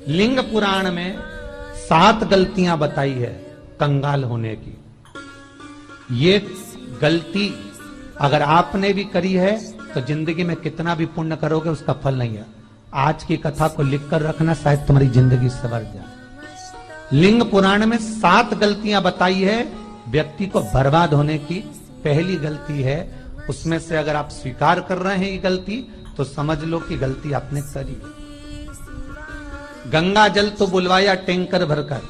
लिंग पुराण में 7 गलतियां बताई है कंगाल होने की। ये गलती अगर आपने भी करी है तो जिंदगी में कितना भी पुण्य करोगे उसका फल नहीं है। आज की कथा को लिखकर रखना, शायद तुम्हारी जिंदगी संवर जाए। लिंग पुराण में 7 गलतियां बताई है व्यक्ति को बर्बाद होने की। पहली गलती है, उसमें से अगर आप स्वीकार कर रहे हैं ये गलती तो समझ लो कि गलती आपने करी। गंगा जल तो बुलवाया टैंकर भरकर,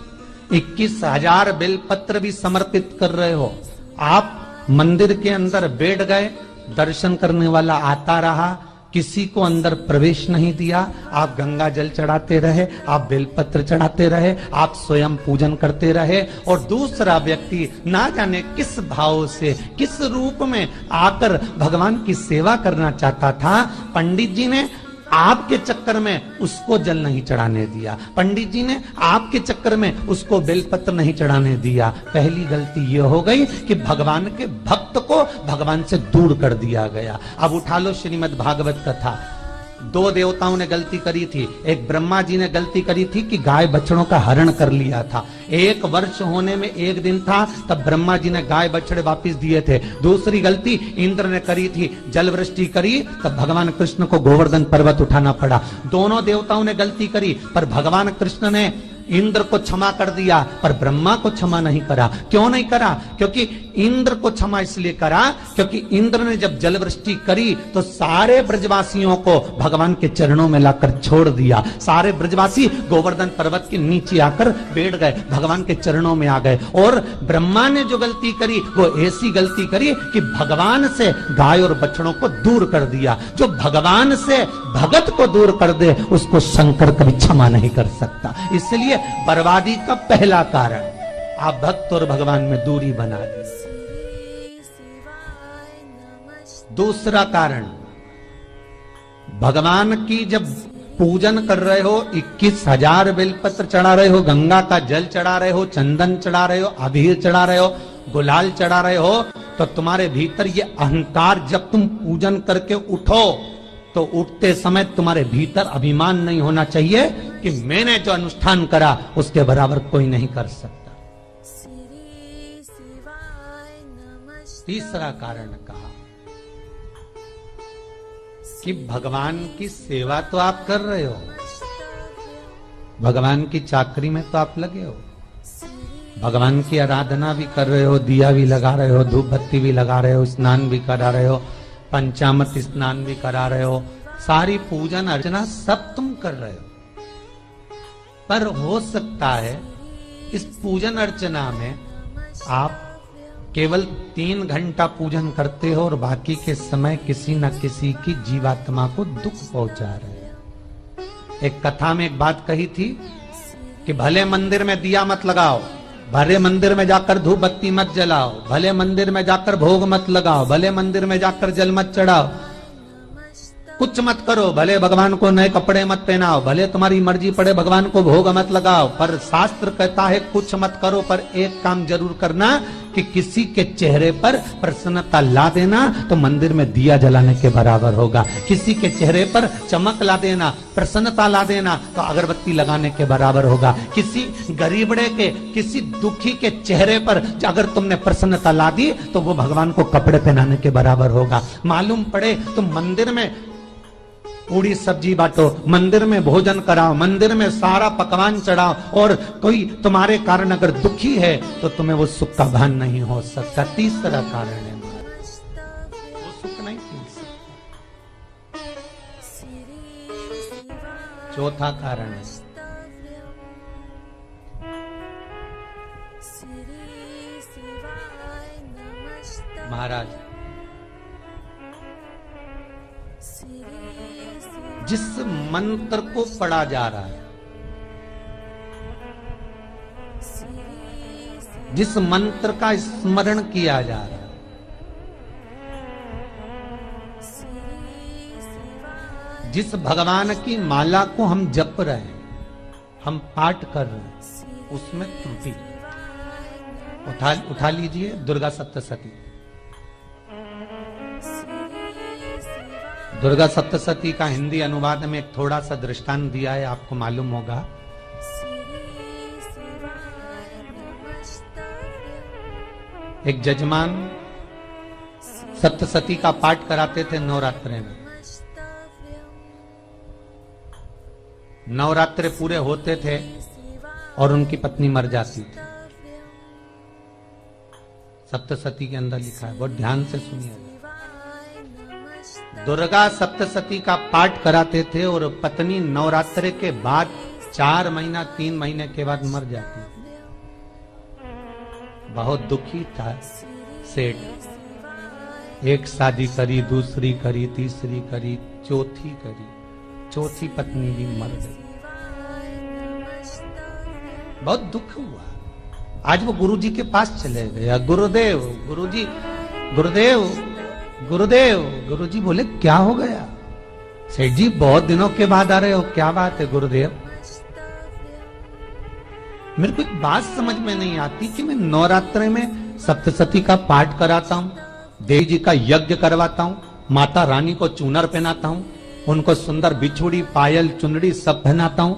21,000 बेलपत्र भी समर्पित कर रहे हो। आप मंदिर के अंदर बैठ गए, दर्शन करने वाला आता रहा, किसी को अंदर प्रवेश नहीं दिया। आप गंगा जल चढ़ाते रहे, आप बेलपत्र चढ़ाते रहे, आप स्वयं पूजन करते रहे, और दूसरा व्यक्ति ना जाने किस भाव से, किस रूप में आकर भगवान की सेवा करना चाहता था। पंडित जी ने आपके चक्कर में उसको जल नहीं चढ़ाने दिया, पंडित जी ने आपके चक्कर में उसको बेलपत्र नहीं चढ़ाने दिया। पहली गलती यह हो गई कि भगवान के भक्त को भगवान से दूर कर दिया गया। अब उठा लो श्रीमद् भागवत कथा। 2 देवताओं ने गलती करी थी। एक ब्रह्मा जी ने गलती करी थी कि गाय बछड़ों का हरण कर लिया था। 1 वर्ष होने में 1 दिन था तब ब्रह्मा जी ने गाय बछड़े वापस दिए थे। दूसरी गलती इंद्र ने करी थी, जल वृष्टि करी तब भगवान कृष्ण को गोवर्धन पर्वत उठाना पड़ा। दोनों देवताओं ने गलती करी, पर भगवान कृष्ण ने इंद्र को क्षमा कर दिया पर ब्रह्मा को क्षमा नहीं करा। क्यों नहीं करा? क्योंकि इंद्र को क्षमा इसलिए करा क्योंकि इंद्र ने जब जल वृष्टि करी तो सारे ब्रजवासियों को भगवान के चरणों में लाकर छोड़ दिया। सारे ब्रजवासी गोवर्धन पर्वत के नीचे आकर बैठ गए, भगवान के चरणों में आ गए। और ब्रह्मा ने जो गलती करी वो ऐसी गलती करी कि भगवान से गाय और बछड़ों को दूर कर दिया। जो भगवान से भगत को दूर कर दे उसको शंकर कभी क्षमा नहीं कर सकता। इसलिए बर्बादी का पहला कारण आप भक्त और भगवान में दूरी बना दी। दूसरा कारण, भगवान की जब पूजन कर रहे हो, 21,000 बेलपत्र चढ़ा रहे हो, गंगा का जल चढ़ा रहे हो, चंदन चढ़ा रहे हो, अबीर चढ़ा रहे हो, गुलाल चढ़ा रहे हो, तो तुम्हारे भीतर ये अहंकार, जब तुम पूजन करके उठो तो उठते समय तुम्हारे भीतर अभिमान नहीं होना चाहिए कि मैंने जो अनुष्ठान करा उसके बराबर कोई नहीं कर सकता। तीसरा कारण कहा कि भगवान की सेवा तो आप कर रहे हो, भगवान की चाकरी में तो आप लगे हो, भगवान की आराधना भी कर रहे हो, दिया भी लगा रहे हो, धूप बत्ती भी लगा रहे हो, स्नान भी करा रहे हो, पंचामृत स्नान भी करा रहे हो, सारी पूजन अर्चना सब तुम कर रहे हो। पर हो सकता है इस पूजन अर्चना में आप केवल 3 घंटा पूजन करते हो और बाकी के समय किसी न किसी की जीवात्मा को दुख पहुंचा रहे हो। एक कथा में एक बात कही थी कि भले मंदिर में दिया मत लगाओ, भले मंदिर में जाकर धूप बत्ती मत जलाओ, भले मंदिर में जाकर भोग मत लगाओ, भले मंदिर में जाकर जल मत चढ़ाओ, कुछ मत करो, भले भगवान को नए कपड़े मत पहनाओ, भले तुम्हारी मर्जी पड़े भगवान को भोग मत लगाओ, पर शास्त्र कहता है कुछ मत करो, पर एक काम जरूर करना कि किसी के चेहरे पर प्रसन्नता ला देना तो मंदिर में दिया जलाने के बराबर होगा। किसी के चेहरे पर चमक ला देना, प्रसन्नता ला देना तो अगरबत्ती लगाने के बराबर होगा। किसी गरीबड़े के, किसी दुखी के चेहरे पर अगर तुमने प्रसन्नता ला दी तो वो भगवान को कपड़े पहनाने के बराबर होगा। मालूम पड़े तुम मंदिर में पूरी सब्जी बांटो, मंदिर में भोजन कराओ, मंदिर में सारा पकवान चढ़ाओ, और कोई तुम्हारे कारण अगर दुखी है तो तुम्हें वो सुख का भान नहीं हो सकता। तीसरा कारण है वो सुख नहीं मिल सकता। चौथा कारण है महाराज, जिस मंत्र को पढ़ा जा रहा है, जिस मंत्र का स्मरण किया जा रहा है, जिस भगवान की माला को हम जप रहे हैं, हम पाठ कर रहे हैं, उसमें त्रुटि। उठा लीजिए दुर्गा सप्तशती। दुर्गा सप्तशती का हिंदी अनुवाद में एक थोड़ा सा दृष्टांत दिया है, आपको मालूम होगा। एक जजमान सप्तशती का पाठ कराते थे नवरात्रे में। नवरात्रे पूरे होते थे और उनकी पत्नी मर जाती थी। सप्तशती के अंदर लिखा है, बहुत ध्यान से सुनिएगा। दुर्गा सप्तशती का पाठ कराते थे और पत्नी नवरात्रे के बाद 4 महीना 3 महीने के बाद मर जाती थी। बहुत दुखी था सेठ। एक शादी करी, दूसरी करी, तीसरी करी, चौथी करी, चौथी पत्नी भी मर गई। बहुत दुख हुआ। आज वो गुरुजी के पास चले गया, गुरुदेव, गुरुजी, गुरुदेव, गुरुदेव। गुरुजी बोले क्या हो गया? सेठ जी बहुत दिनों के बाद आ रहे हो, क्या बात है गुरुदेव? मेरे को एक बात समझ में नहीं आती कि मैं नवरात्रे में सप्तशती का पाठ कराता हूं, देवी जी का यज्ञ करवाता हूं, माता रानी को चूनर पहनाता हूं, उनको सुंदर बिछुड़ी, पायल, चुनरी सब पहनाता हूं,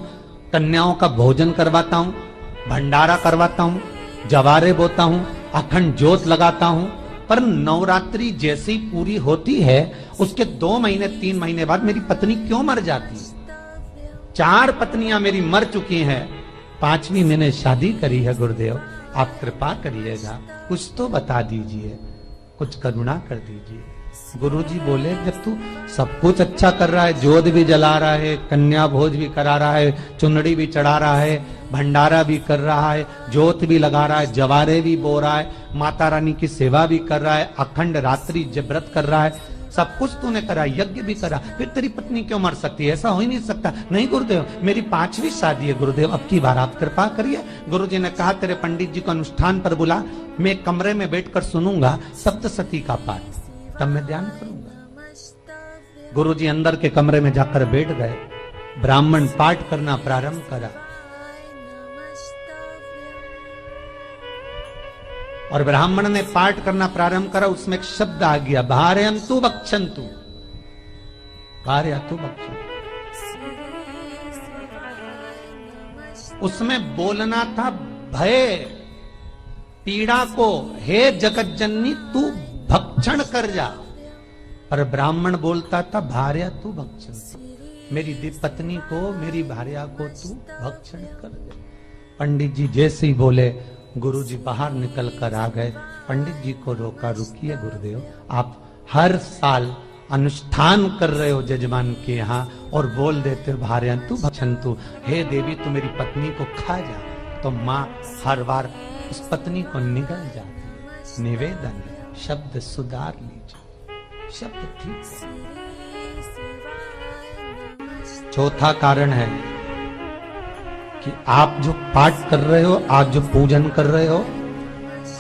कन्याओं का भोजन करवाता हूं, भंडारा करवाता हूं, जवारे बोता हूं, अखंड ज्योत लगाता हूं, पर नवरात्रि जैसी पूरी होती है उसके 2 महीने 3 महीने बाद मेरी पत्नी क्यों मर जाती है? 4 पत्नियां मेरी मर चुकी हैं, 5वीं मैंने शादी करी है। गुरुदेव आप कृपा करिएगा, कुछ तो बता दीजिए, कुछ करुणा कर दीजिए। गुरुजी बोले जब तू सब कुछ अच्छा कर रहा है, ज्योत भी जला रहा है, कन्या भोज भी करा रहा है, चुनरी भी चढ़ा रहा है, भंडारा भी कर रहा है, ज्योत भी लगा रहा है, जवारे भी बो रहा है, माता रानी की सेवा भी कर रहा है, अखंड रात्रि व्रत कर रहा है, सब कुछ तूने करा, यज्ञ भी करा, फिर तेरी पत्नी क्यों मर सकती है? ऐसा हो ही नहीं सकता। नहीं गुरुदेव, मेरी 5वीं शादी है गुरुदेव, अब की बार आप कृपा करिए। गुरुजी ने कहा तेरे पंडित जी को अनुष्ठान पर बुला, मैं कमरे में बैठकर सुनूंगा सप्तशती का पाठ, तब मैं ध्यान करूंगा। गुरुजी अंदर के कमरे में जाकर बैठ गए, ब्राह्मण पाठ करना प्रारंभ करा और ब्राह्मण ने पाठ करना प्रारंभ करा। उसमें एक शब्द आ गया, भारयन्तु भक्षन्तु, भारयन्तु भक्षन्तु। उसमें बोलना था भय, पीड़ा को, हे जगत जननी तू भक्षण कर जा, पर ब्राह्मण बोलता था भारयन्तु भक्षन्तु, मेरी पत्नी को, मेरी भार्या को तू भक्षण कर दे। पंडित जी जैसे ही बोले गुरुजी बाहर निकल कर आ गए। पंडित जी को रोका, रुकिए गुरुदेव, आप हर साल अनुष्ठान कर रहे हो जजमान के यहाँ और बोल देते भारयन्तु भक्षन्तु, हे देवी तू मेरी पत्नी को खा जा, तो माँ हर बार उस पत्नी को निगल जाती। निवेदन शब्द सुधार लीजिए, शब्द ठीक है। चौथा कारण है कि आप जो पाठ कर रहे हो, आप जो पूजन कर रहे हो,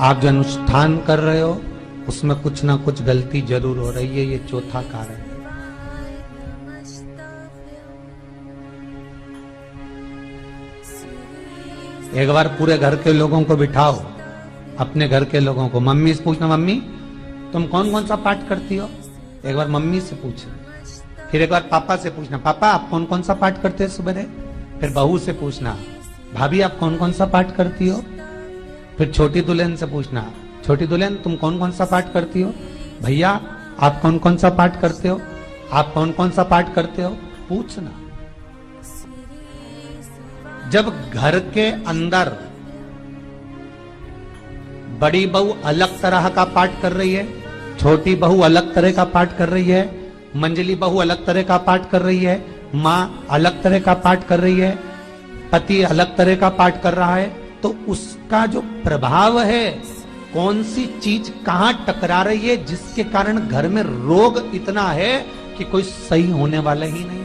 आप जो अनुष्ठान कर रहे हो, उसमें कुछ ना कुछ गलती जरूर हो रही है। ये चौथा कारण है। एक बार पूरे घर के लोगों को बिठाओ, अपने घर के लोगों को, मम्मी से पूछना, मम्मी तुम कौन कौन सा पाठ करती हो? एक बार मम्मी से पूछना। फिर एक बार पापा से पूछना, पापा आप कौन कौन सा पाठ करते हैं सुबह? फिर बहू से पूछना, भाभी आप कौन कौन सा पाठ करती हो? फिर छोटी दुल्हन से पूछना, छोटी दुल्हन तुम कौन कौन सा पाठ करती हो? भैया आप कौन कौन सा पाठ करते हो? आप कौन कौन सा पाठ करते हो? पूछना। जब घर के अंदर बड़ी बहू अलग तरह का पाठ कर रही है, छोटी बहू अलग तरह का पाठ कर रही है, मंजली बहू अलग तरह का पाठ कर रही है, माँ अलग तरह का पाठ कर रही है, पति अलग तरह का पाठ कर रहा है, तो उसका जो प्रभाव है, कौन सी चीज कहां टकरा रही है, जिसके कारण घर में रोग इतना है कि कोई सही होने वाला ही नहीं है।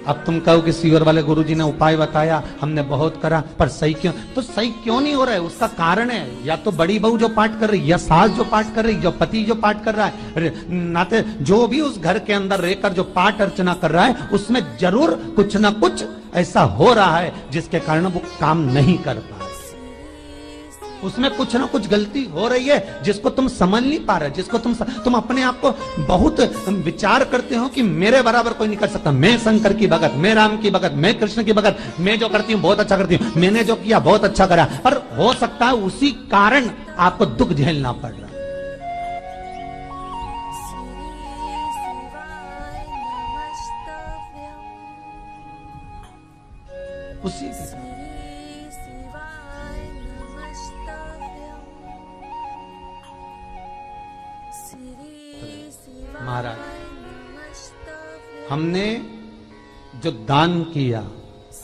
अब तुम कहो कि सीवर वाले गुरुजी ने उपाय बताया, हमने बहुत करा, पर सही क्यों? तो सही क्यों नहीं हो रहा है? उसका कारण है या तो बड़ी बहू जो पाठ कर रही, या सास जो पाठ कर रही, जो पति जो पाठ कर रहा है, नाते जो भी उस घर के अंदर रहकर जो पाठ अर्चना कर रहा है, उसमें जरूर कुछ ना कुछ ऐसा हो रहा है जिसके कारण वो काम नहीं कर पा रहे। उसमें कुछ ना कुछ गलती हो रही है जिसको तुम समझ नहीं पा रहे, जिसको तुम अपने आप को बहुत विचार करते हो कि मेरे बराबर कोई नहीं कर सकता, मैं शंकर की भगत, मैं राम की भगत, मैं कृष्ण की भगत, मैं जो करती हूँ बहुत अच्छा करती हूँ, मैंने जो किया बहुत अच्छा करा, पर हो सकता है उसी कारण आपको दुख झेलना पड़ रहा। उसी के साथ महाराज, हमने जो दान किया,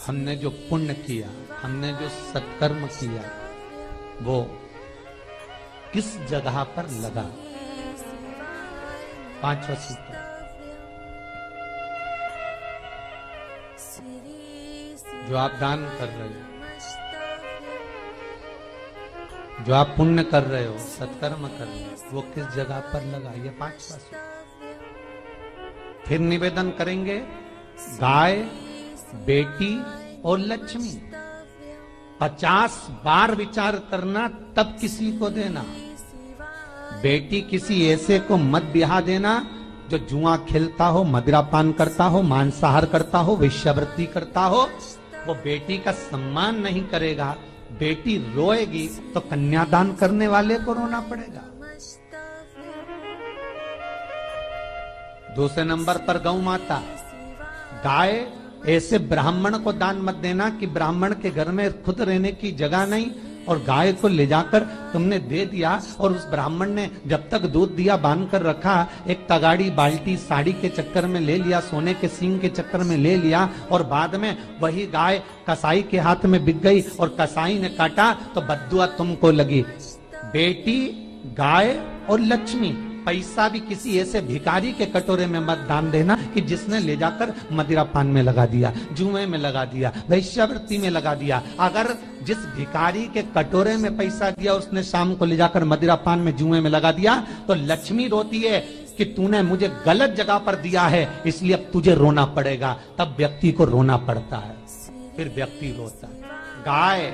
हमने जो पुण्य किया, हमने जो सत्कर्म किया, वो किस जगह पर लगा? पांचवा सूत्र, जो आप दान कर रहे हो, जो आप पुण्य कर रहे हो, सत्कर्म कर रहे हो, वो किस जगह पर लगा? ये पांचवा सूत्र। फिर निवेदन करेंगे, गाय, बेटी और लक्ष्मी 50 बार विचार करना, तब किसी को देना। बेटी किसी ऐसे को मत ब्याह देना जो जुआ खेलता हो, मदिरापान करता हो, मांसाहार करता हो, वेश्यावृत्ति करता हो। वो बेटी का सम्मान नहीं करेगा। बेटी रोएगी तो कन्यादान करने वाले को रोना पड़ेगा। दूसरे नंबर पर गौ माता। गाय ऐसे ब्राह्मण को दान मत देना कि ब्राह्मण के घर में खुद रहने की जगह नहीं और गाय को ले जाकर तुमने दे दिया और उस ब्राह्मण ने जब तक दूध दिया बांध कर रखा, एक तगाड़ी बाल्टी साड़ी के चक्कर में ले लिया, सोने के सींग के चक्कर में ले लिया और बाद में वही गाय कसाई के हाथ में बिक गई और कसाई ने काटा तो बद्दुआ तुमको लगी। बेटी, गाय और लक्ष्मी, पैसा भी किसी ऐसे भिखारी के कटोरे में मत दान देना कि जिसने ले जाकर मदिरा पान में लगा दिया, जुए में लगा दिया, वैश्यावृत्ति में लगा दिया। अगर जिस भिखारी के कटोरे में पैसा दिया उसने शाम को ले जाकर मदिरा पान में जुए में लगा दिया तो लक्ष्मी रोती है कि तूने मुझे गलत जगह पर दिया है, इसलिए अब तुझे रोना पड़ेगा। तब व्यक्ति को रोना पड़ता है, फिर व्यक्ति रोता है। गाय,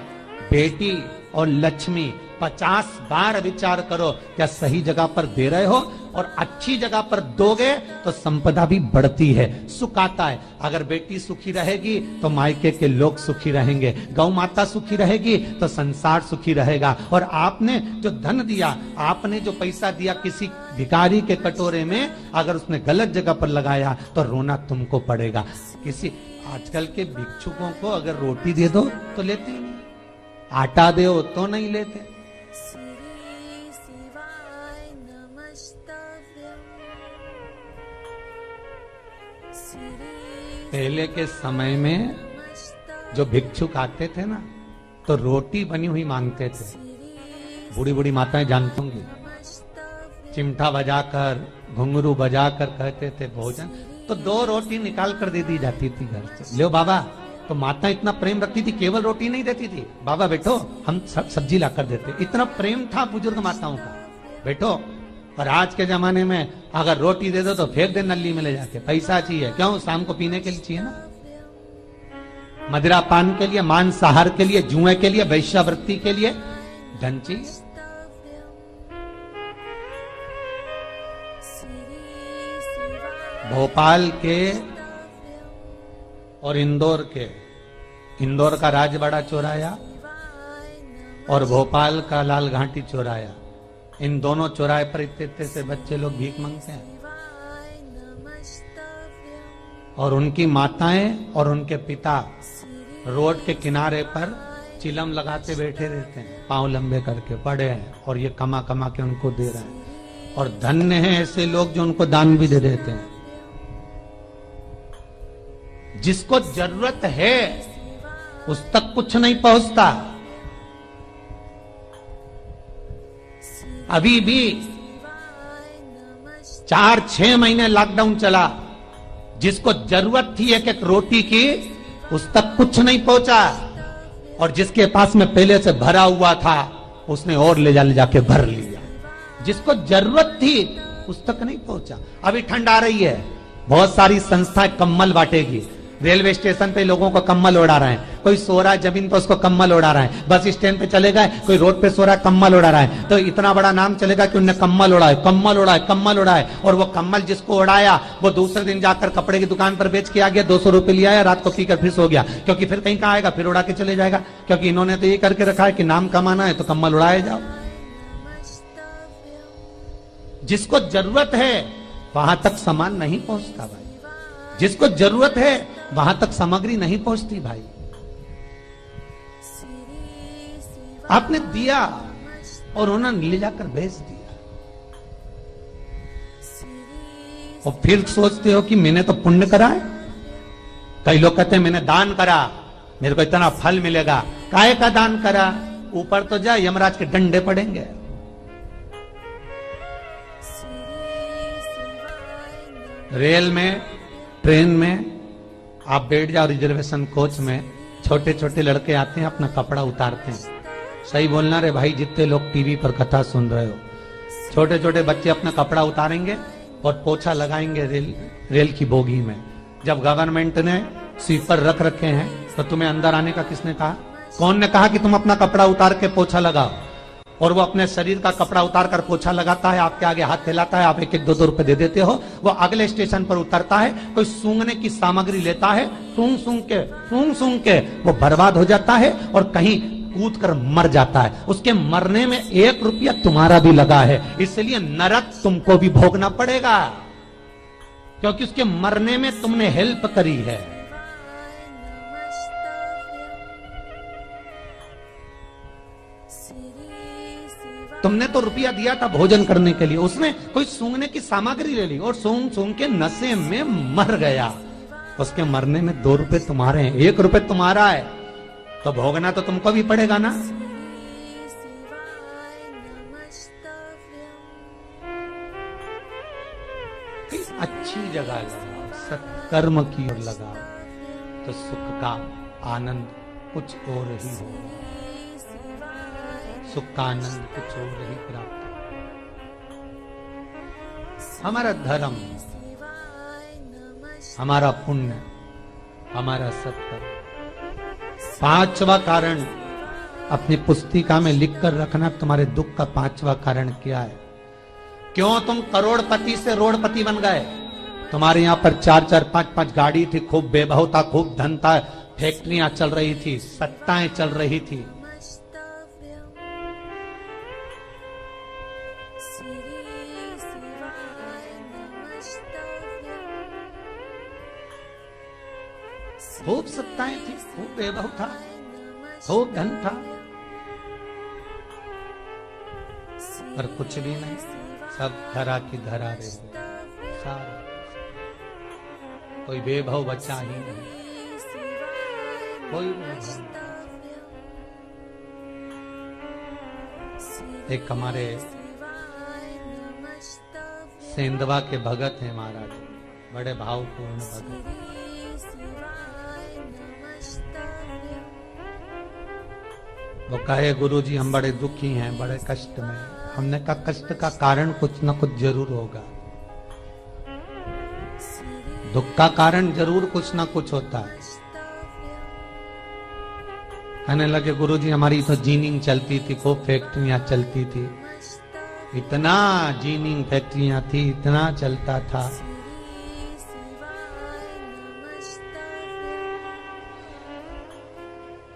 बेटी और लक्ष्मी 50 बार विचार करो, क्या सही जगह पर दे रहे हो? और अच्छी जगह पर दोगे तो संपदा भी बढ़ती है, सुख आता है। अगर बेटी सुखी रहेगी तो मायके के लोग सुखी रहेंगे, गौ माता सुखी रहेगी तो संसार सुखी रहेगा। और आपने जो धन दिया, आपने जो पैसा दिया किसी भिखारी के कटोरे में, अगर उसने गलत जगह पर लगाया तो रोना तुमको पड़ेगा। किसी आजकल के भिक्षुकों को अगर रोटी दे दो तो लेते ही नहीं, आटा दो तो नहीं लेते। पहले के समय में जो भिक्षुक आते थे ना तो रोटी बनी हुई मांगते थे। बूढ़ी बूढ़ी माताएं जानती होंगी, चिमटा बजाकर, घुंघरू बजाकर कहते थे भोजन, तो 2 रोटी निकाल कर दे दी जाती थी घर से। लो बाबा, तो माता इतना प्रेम रखती थी, केवल रोटी नहीं देती थी, बाबा बैठो हम सब्जी ला कर देते। इतना प्रेम था बुजुर्ग माताओं का, बैठो। और आज के जमाने में अगर रोटी दे दो तो फेंक दे नली में ले जाके, पैसा चाहिए। क्यों? शाम को पीने के लिए चाहिए ना, मदिरा पान के लिए, मांसाहार के लिए, जुए के लिए, वैश्यावृत्ति के लिए धन चाहिए। भोपाल के और इंदौर के, इंदौर का राजवाड़ा चौराया और भोपाल का लाल घाटी चौराया, इन दोनों चौराहे पर इतने से बच्चे लोग भीख मांगते हैं और उनकी माताएं और उनके पिता रोड के किनारे पर चिलम लगाते बैठे रहते हैं, पांव लंबे करके पड़े हैं और ये कमा कमा के उनको दे रहे हैं। और धन्य हैं ऐसे लोग जो उनको दान भी दे देते हैं। जिसको जरूरत है उस तक कुछ नहीं पहुंचता। अभी भी 4-6 महीने लॉकडाउन चला, जिसको जरूरत थी एक रोटी की उस तक कुछ नहीं पहुंचा, और जिसके पास में पहले से भरा हुआ था उसने और ले जाके भर लिया। जिसको जरूरत थी उस तक नहीं पहुंचा। अभी ठंड आ रही है, बहुत सारी संस्थाएं कंबल बांटेगी, रेलवे स्टेशन पे लोगों को कम्बल उड़ा रहे हैं, कोई सो रहा है जमीन पर उसको कम्बल उड़ा रहा है, बस स्टैंड पे चले गए कोई रोड पे सो रहा है कम्बल उड़ा रहा है, तो इतना बड़ा नाम चलेगा कि उनने कम्बल उड़ाए, कम्बल उड़ाए, कम्बल उड़ाए। और वो कम्बल जिसको उड़ाया वो दूसरे दिन जाकर कपड़े की दुकान पर बेच के आ गया, 200 रुपए लिया, रात को पीकर फिर सो गया, क्योंकि फिर कहीं कहाँ आएगा, फिर उड़ा के चले जाएगा, क्योंकि इन्होंने तो ये करके रखा है कि नाम कमाना है तो कम्बल उड़ाए जाओ। जिसको जरूरत है वहां तक सामान नहीं पहुंचता भाई, जिसको जरूरत है वहां तक सामग्री नहीं पहुंचती भाई। आपने दिया और उन्होंने ले जाकर बेच दिया, और फिर सोचते हो कि मैंने तो पुण्य करा है। कई लोग कहते हैं मैंने दान करा, मेरे को इतना फल मिलेगा। काहे का दान करा? ऊपर तो जा, यमराज के डंडे पड़ेंगे। रेल में, ट्रेन में आप बैठ जाओ रिजर्वेशन कोच में, छोटे छोटे लड़के आते हैं अपना कपड़ा उतारते हैं। सही बोलना रे भाई, जितने लोग टीवी पर कथा सुन रहे हो, छोटे छोटे बच्चे अपना कपड़ा उतारेंगे और पोछा लगाएंगे रेल की बोगी में। जब गवर्नमेंट ने स्वीपर रख रखे हैं तो तुम्हें अंदर आने का किसने कहा? कौन ने कहा कि तुम अपना कपड़ा उतार के पोछा लगाओ? और वो अपने शरीर का कपड़ा उतार कर पोछा लगाता है, आपके आगे हाथ फैलाता है, आप 1-1, 2-2 रुपए दे देते हो। वो अगले स्टेशन पर उतरता है, कोई सूंघने की सामग्री लेता है, सूंघ सूंघ के वो बर्बाद हो जाता है और कहीं कूद कर मर जाता है। उसके मरने में 1 रुपया तुम्हारा भी लगा है, इसलिए नरक तुमको भी भोगना पड़ेगा, क्योंकि उसके मरने में तुमने हेल्प करी है। तुमने तो रुपया दिया था भोजन करने के लिए, उसने कोई सूंघने की सामग्री ले ली और सूंघ सूंघ के नशे में मर गया। उसके मरने में 2 रुपए तुम्हारे हैं, 1 रुपए तुम्हारा है, तो भोगना तो तुमको भी पड़ेगा ना। अच्छी जगह लगाओ, सत्कर्म की ओर लगाओ, तो सुख का आनंद कुछ और ही होगा, सुख का आनंद कुछ और ही प्राप्त होगा। हमारा धर्म, हमारा पुण्य, हमारा सत्कर्म। 5वां कारण अपनी पुस्तिका में लिखकर रखना, तुम्हारे दुख का 5वां कारण क्या है? क्यों तुम करोड़पति से रोड़पति बन गए? तुम्हारे यहां पर 4-4, 5-5 गाड़ी थी, खूब वैभव था, खूब धन था, फैक्ट्रियां चल रही थी, सत्ताएं चल रही थी। खूब सत्ताएं थी, खूब वैभव था, खूब धन था, पर कुछ भी नहीं, सब धरा की धरा रह गए सारा। कोई वैभव बचा ही नहीं, कोई वैभव नहीं। एक हमारे सेंधवा के भगत हैं महाराज, बड़े भावपूर्ण भगत। वो कहे गुरुजी हम बड़े दुखी हैं, बड़े कष्ट में। हमने कहा कष्ट का कारण कुछ न कुछ जरूर होगा, दुख का कारण जरूर कुछ ना कुछ होता है। कहने लगे गुरुजी हमारी तो जीनिंग चलती थी, खूब फैक्ट्रियां चलती थी, इतना जीनिंग फैक्ट्रियां थी, इतना चलता था।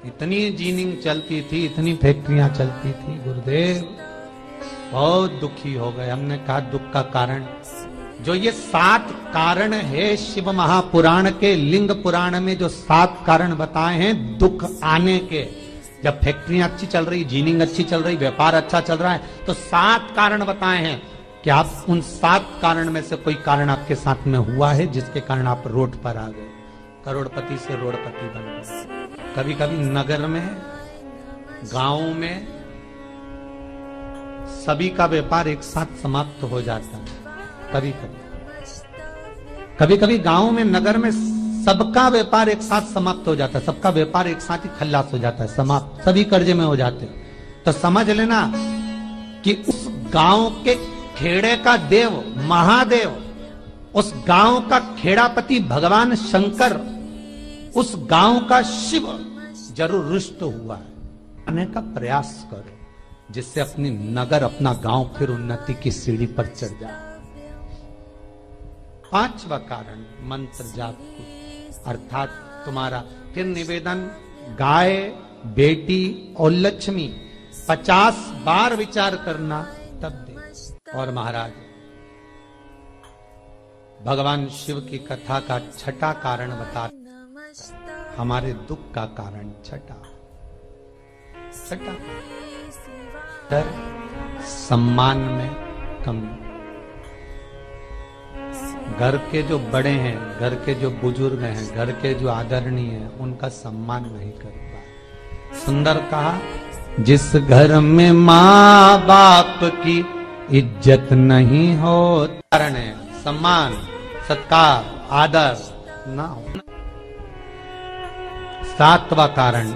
इतनी जीनिंग चलती थी, इतनी फैक्ट्रियां चलती थी, गुरुदेव बहुत दुखी हो गए। हमने कहा दुख का कारण, जो ये 7 कारण है शिव महापुराण के, लिंग पुराण में जो 7 कारण बताए हैं दुख आने के, जब फैक्ट्रियां अच्छी चल रही, जीनिंग अच्छी चल रही, व्यापार अच्छा चल रहा है, तो 7 कारण बताए हैं कि आप उन 7 कारण में से कोई कारण आपके साथ में हुआ है जिसके कारण आप रोड पर आ गए, करोड़पति से रोडपति बन गए। कभी कभी नगर में, गांव में सभी का व्यापार एक साथ समाप्त हो जाता है। कभी कभी गांव में, नगर में सबका व्यापार एक साथ समाप्त हो जाता है, सबका व्यापार एक साथ ही खल्लास हो जाता है, समाप्त, सभी कर्जे में हो जाते हैं। तो समझ लेना कि उस गांव के खेड़े का देव महादेव, उस गांव का खेड़ापति भगवान शंकर उस गांव का शिव जरूर रुष्ट हुआ है, आने का प्रयास करो, जिससे अपनी नगर, अपना गांव फिर उन्नति की सीढ़ी पर चढ़ जाए। पांचवा कारण मंत्र जाप, अर्थात तुम्हारा फिर निवेदन, गाय, बेटी और लक्ष्मी 50 बार विचार करना तब दे। और महाराज भगवान शिव की कथा का छठा कारण बता, हमारे दुख का कारण छठा डर, सम्मान में कमी। घर के जो बड़े हैं, घर के जो बुजुर्ग हैं, घर के जो आदरणीय हैं, उनका सम्मान नहीं कर पाए। सुंदर कहा, जिस घर में माँ बाप की इज्जत नहीं हो, कारण है सम्मान, सत्कार, आदर ना हो। सातवां कारण,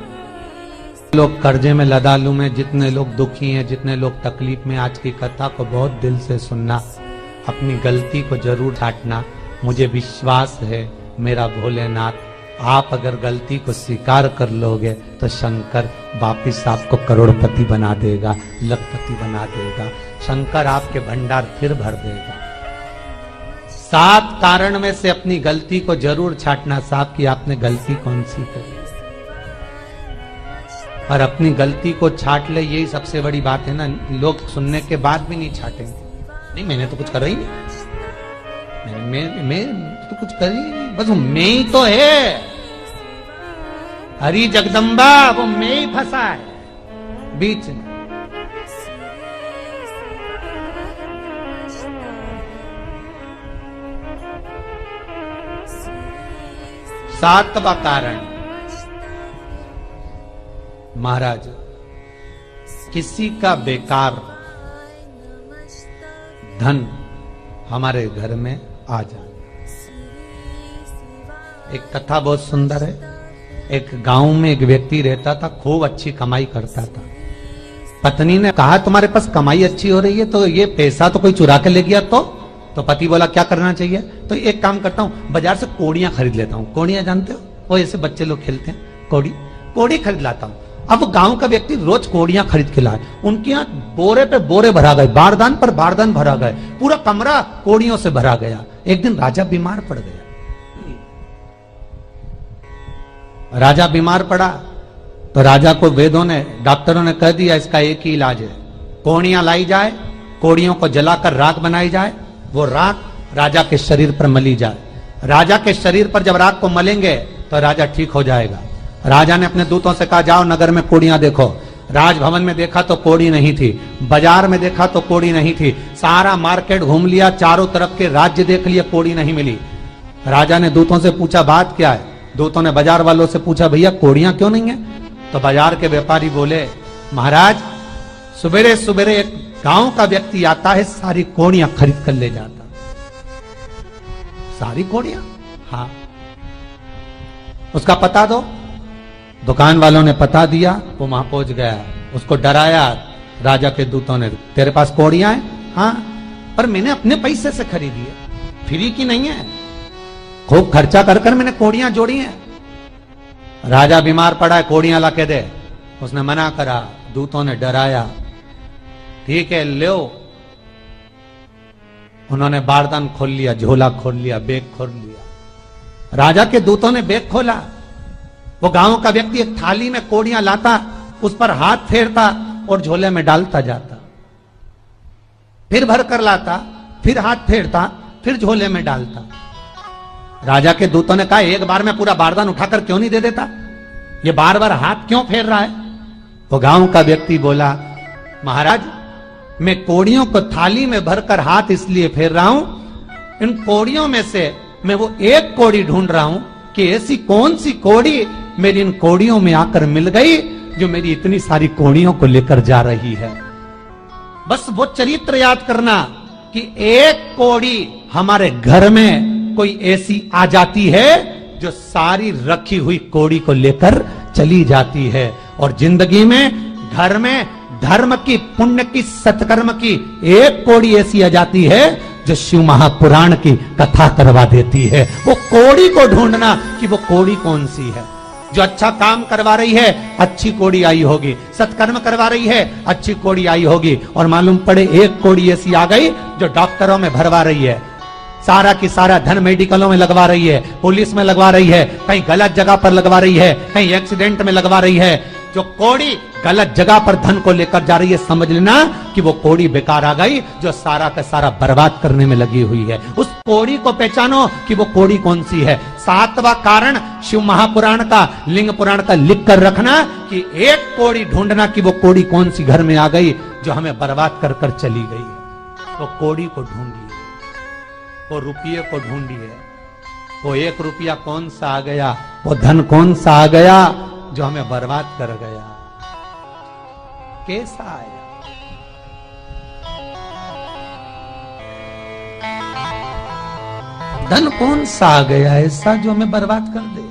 लोग कर्जे में, लदालू में, जितने लोग दुखी हैं, जितने लोग तकलीफ में, आज की कथा को बहुत दिल से सुनना, अपनी गलती को जरूर छांटना। मुझे विश्वास है मेरा भोलेनाथ, आप अगर गलती को स्वीकार कर लोगे तो शंकर वापिस आपको करोड़पति बना देगा, लखपति बना देगा। शंकर आपके भंडार फिर भर देगा। 7 कारण में से अपनी गलती को जरूर छांटना। साहब की आपने गलती कौन सी करी, और अपनी गलती को छाट ले, यही सबसे बड़ी बात है ना। लोग सुनने के बाद भी नहीं छाटेंगे, नहीं मैंने तो कुछ करा ही नहीं, मैं तो कुछ कर ही नहीं, बस मैं ही तो है, हरी जगदम्बा वो मैं ही फंसा है बीच में। सातवां कारण, महाराज किसी का बेकार धन हमारे घर में आ जाए। एक कथा बहुत सुंदर है। एक गांव में एक व्यक्ति रहता था, खूब अच्छी कमाई करता था। पत्नी ने कहा, तुम्हारे पास कमाई अच्छी हो रही है तो ये पैसा तो कोई चुरा के ले गया तो पति बोला क्या करना चाहिए, तो एक काम करता हूं, बाजार से कोड़ियां खरीद लेता हूं। कोड़ियां जानते हो, वो ऐसे बच्चे लोग खेलते हैं, कोड़ी खरीद लाता हूं। अब गांव का व्यक्ति रोज कोड़ियां खरीद के लाए, उनके यहाँ बोरे पे बोरे भरा गए, बारदान पर बारदान भरा गए, पूरा कमरा कोड़ियों से भरा गया। एक दिन राजा बीमार पड़ गया। राजा बीमार पड़ा तो राजा को वेदों ने, डॉक्टरों ने कह दिया इसका एक ही इलाज है, कोड़ियां लाई जाए, कोड़ियों को जलाकर राख बनाई जाए, वो राख राजा के शरीर पर मली जाए। राजा के शरीर पर जब राख को मलेंगे तो राजा ठीक हो जाएगा। राजा ने अपने दूतों से कहा, जाओ नगर में कोड़ियां देखो। राजभवन में देखा तो कोड़ी नहीं थी, बाजार में देखा तो कोड़ी नहीं थी, सारा मार्केट घूम लिया, चारों तरफ के राज्य देख लिया, कोड़ी नहीं मिली। राजा ने दूतों से पूछा बात क्या है। दूतों ने बाजार वालों से पूछा, भैया कोड़ियां क्यों नहीं है। तो बाजार के व्यापारी बोले, महाराज सुबेरे सुबेरे एक गांव का व्यक्ति आता है, सारी कोड़ियां खरीद कर ले जाता। सारी कोड़ियां? हाँ। उसका पता दो। दुकान वालों ने पता दिया, वो वहां पहुंच गया, उसको डराया राजा के दूतों ने, तेरे पास कोड़ियां हैं? हाँ, पर मैंने अपने पैसे से खरीदी है, फ्री की नहीं है, खूब खर्चा कर कर मैंने कोड़ियां जोड़ी हैं। राजा बीमार पड़ा है, कोड़ियां ला के दे। उसने मना करा, दूतों ने डराया, ठीक है लो। उन्होंने बारदान खोल लिया, झोला खोल लिया, बैग खोल लिया। राजा के दूतों ने बैग खोला, वो गांव का व्यक्ति एक थाली में कोड़ियां लाता, उस पर हाथ फेरता और झोले में डालता जाता, फिर भर कर लाता, फिर हाथ फेरता, फिर झोले में डालता। राजा के दूतों ने कहा, एक बार में पूरा बारदान उठाकर क्यों नहीं दे देता, ये बार बार हाथ क्यों फेर रहा है। वो गांव का व्यक्ति बोला, महाराज मैं कोड़ियों को थाली में भरकर हाथ इसलिए फेर रहा हूं, इन कोड़ियों में से मैं वो एक कोड़ी ढूंढ रहा हूं कि ऐसी कौन सी कोड़ी मेरी इन कोड़ियों में आकर मिल गई जो मेरी इतनी सारी कोड़ियों को लेकर जा रही है। बस वो चरित्र याद करना कि एक कोड़ी हमारे घर में कोई ऐसी आ जाती है जो सारी रखी हुई कोड़ी को लेकर चली जाती है। और जिंदगी में घर में धर्म की, पुण्य की, सत्कर्म की एक कोड़ी ऐसी आ जाती है जो शिव महापुराण की कथा करवा देती है। वो कोड़ी को ढूंढना कि वो कोड़ी कौन सी है। जो अच्छा काम करवा रही है अच्छी कोड़ी आई होगी, सत्कर्म करवा रही है अच्छी कोड़ी आई होगी। और मालूम पड़े एक कोड़ी ऐसी आ गई जो डॉक्टरों में भरवा रही है, सारा की सारा धन मेडिकलों में लगवा रही है, पुलिस में लगवा रही है, कहीं गलत जगह पर लगवा रही है, कहीं एक्सीडेंट में लगवा रही है। जो कोड़ी गलत जगह पर धन को लेकर जा रही है, समझ लेना कि वो कोड़ी बेकार आ गई जो सारा का सारा बर्बाद करने में लगी हुई है। उस कोड़ी को पहचानो कि वो कोड़ी कौन सी है। 7वां कारण शिव महापुराण का, लिंग पुराण का लिख कर रखना कि एक कोड़ी ढूंढना कि वो कोड़ी कौन सी घर में आ गई जो हमें बर्बाद कर कर चली गई है। वो कोड़ी को ढूंढिए, वो रुपये को ढूंढिए, वो 1 रुपया कौन सा आ गया, वो धन कौन सा आ गया जो हमें बर्बाद कर गया, कैसा आया। धन कौन सा आ गया ऐसा जो हमें बर्बाद कर दे।